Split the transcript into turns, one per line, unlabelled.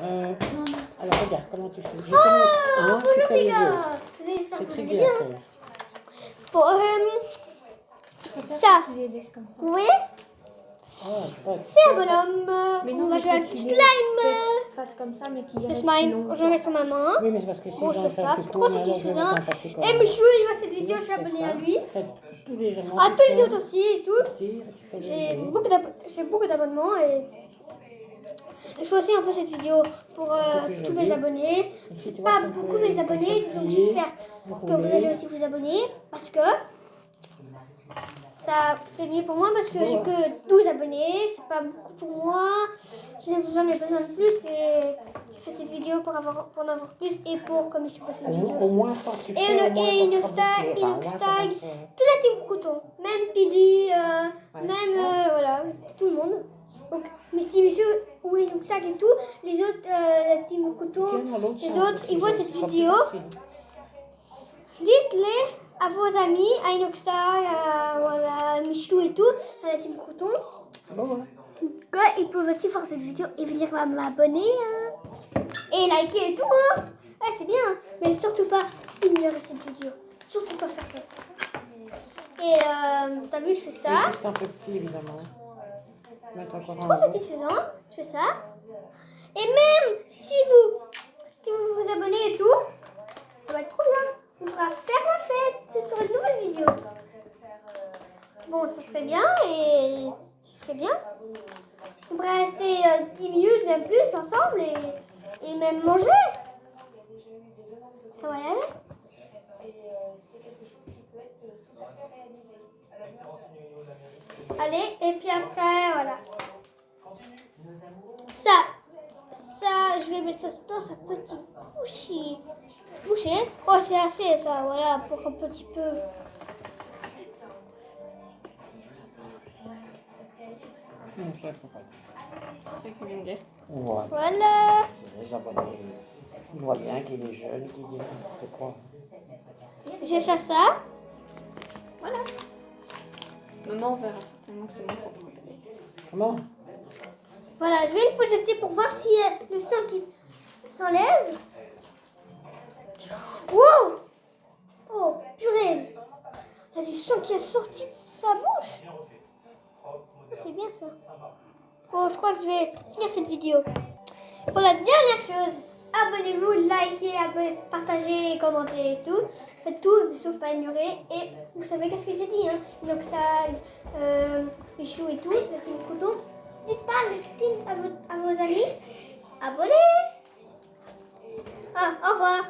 Alors regarde comment tu fais.
Bonjour les gars. J'espère que vous allez bien. Bon, ça, vous voyez, c'est un bonhomme. On va jouer avec du slime.
Fasse comme ça, mais qui
Le
reste
slime,
long.
je mets sur ma main.
Oui, mais c'est parce que si
Bon, je
j'en
fais
fais
ça,
un peu
c'est
trop,
trop
mais alors je vais
satisfaisant.
mettre n'importe quoi.
Et Michou, il voit cette vidéo, je suis abonnée à lui.
Faites tous les gens.
À tous les autres aussi et tout.
Tu fais
J'ai
le
beaucoup d'abonnements et je fais aussi un peu cette vidéo pour tous mes abonnés. C'est pas beaucoup mes abonnés, donc j'espère que vous allez aussi vous abonner parce que ça c'est mieux pour moi parce que j'ai que 12 abonnés, c'est pas beaucoup pour moi. J'en ai besoin de plus et j'ai fait cette vidéo pour en avoir plus et pour comme je fais cette vidéo
au
aussi.
moins, quand tu
Et
fais, au moins, ça sera
Inoxtag,
bouclé. Enfin, au moins, ça va se-
toute la team Crouton, même PD, même voilà, tout le monde. Donc, Michou ou Inoxtag et tout, les autres, la team Crouton,
Tiens, dans l'autre
les
sens
autres,
aussi,
ils voient
ça
cette
sera plus
vidéo.
facile.
Dites-les à vos amis, à Inoxtag, à voilà, Michou et tout, à la team Crouton,
Bon, voilà.
qu'ils peuvent aussi voir cette vidéo et venir m'abonner. Et liker et tout, hein. Ouais, c'est bien, mais surtout pas ignorer cette vidéo. Surtout pas faire ça. Et t'as vu, je fais ça.
Oui, juste un peu petit, évidemment. Mettre encore
C'est
un
trop
peu.
satisfaisant. Je fais ça. Et même si vous vous abonnez et tout, ça va être trop bien. On pourra faire la fête sur une nouvelle vidéo. Bon, ça serait bien et ce serait bien. On pourrait rester 10 minutes, même plus, ensemble et même manger. Ça va y aller? Allez, et puis après, voilà. Ça, je vais mettre ça dans sa petite bouchée. Oh, c'est assez, ça, voilà, pour un petit peu.
Non, ça, il faut pas.
C'est ça qu'il vient de dire.
Ouais.
Voilà.
C'est les abonnés. Ils voient bien qu'il est jeune, qu'il dit n'importe quoi.
Je vais faire ça.
Voilà. Maman verra certainement que c'est mon propre bébé.
Comment?
Voilà, je vais une fois jeter pour voir si le sang qui s'enlève. Wow! Oh, purée! Il y a du sang qui est sorti de sa bouche. Oh, c'est bien ça. Bon, je crois que je vais finir cette vidéo. Pour la dernière chose, abonnez-vous, likez, partagez, commentez et tout. Faites tout, sauf pas ignorer. Et vous savez qu'est-ce que j'ai dit, hein? Inoxtag, Michou et tout, la team Crouton. Dites pas à vos amis. Abonnez! Ah, au revoir!